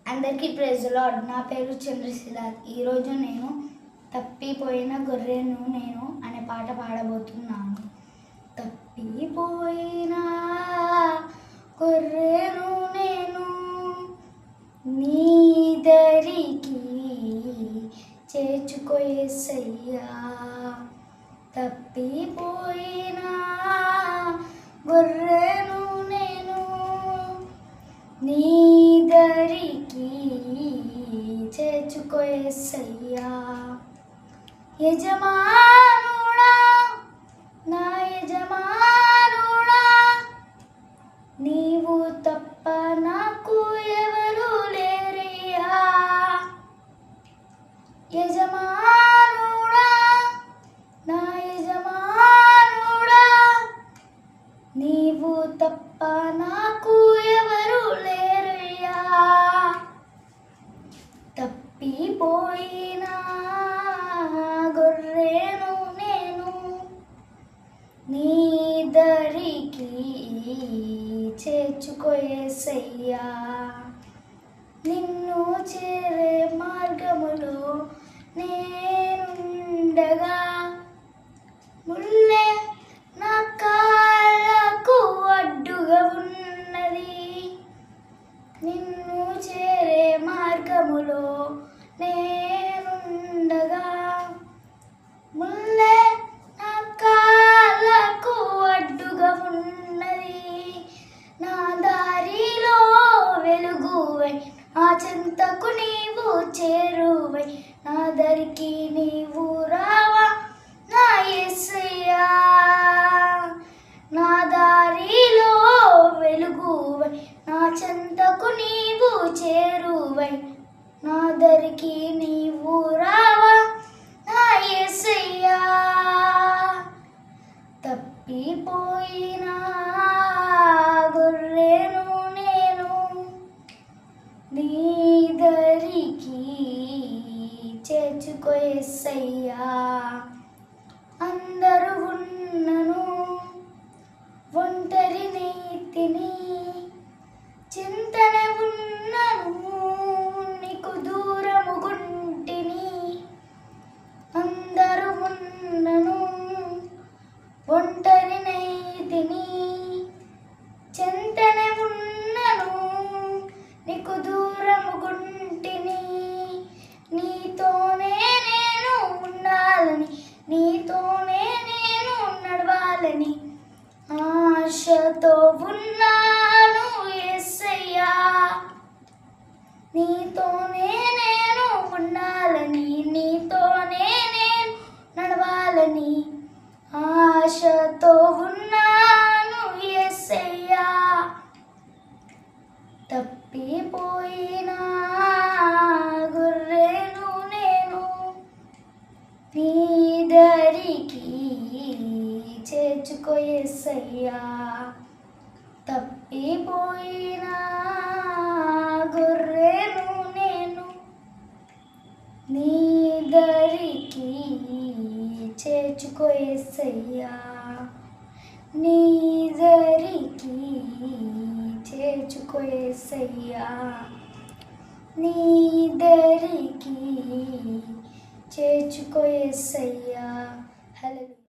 అందరికీ praise lord. నా పేరు చంద్రశీల. ఈరోజు నేను తప్పిపోయిన గొర్రెను నేను అనే పాట పాడబోతున్నాను. తప్పిపోయిన గొర్రెను నేను నీ దరికి చేర్చుకో యేసయ్యా. తప్పిపోయిన గొర్రెను నేను నీ దరికి చేర్చుకో యేసయ్యా. యజమానుడా, నా యజమానుడా, నీవు తప్ప నాకు ఎవరు లేరయ్యా. యజమానుడా, నా యజమానుడా, నీవు తప్ప నాకు ఎవరు లేరయ్యా. తప్పిపోయిన గొర్రెను నేను నీ దరికి చేర్చుకో యేసయ్యా. నిన్ను చేరే మార్గములో నేనుండగా ముల్లే నా కాళ్ళకు అడ్డుగా ఉన్నది. నిన్ను చేరే మార్గములో నేనుండగా ముల్లే నా కాళ్ళకు అడ్డుగా ఉన్నది. నా దారిలో వెలుగువై నా చెంతకు నీవు చేరువై నా దరికి నీవు రావా నా యేసయ్యా. నా దారిలో వెలుగువై నా చెంతకు నీవు చేరువై నా దరికి నీవు రావా నా యేసయ్యా. తప్పిపోయిన గొర్రెను నేను నీ దరికి చేర్చుకో యేసయ్యా. అందరూ ఉన్నను ఒంటరి నీతిని చింతన ఉన్నను నీకు దూరము గుంటిని. అందరూ ఉన్నను ఒంటరి నీతిని చింతన ఉన్నను నీకు దూరము గుంటిని. నీతోనే నేను ఉండాలని, నీతోనే నేను నడవాలని ఆశతో ఉన్నాను యేసయ్యా. నీతోనే నేను ఉండాలని, నీతోనే నేను నడవాలని ఆశతో ఉన్నాను యేసయ్యా. తప్పిపోయిన గొర్రెను నేను నీ దరికి చేర్చుకో యేసయ్యా. తప్పిపోయిన గొర్రెను నేను నీ దరికి చేర్చుకో యేసయ్యా. నీ దరికి చేర్చుకో యేసయ్యా. నీ దరికి చేర్చుకో యేసయ్యా.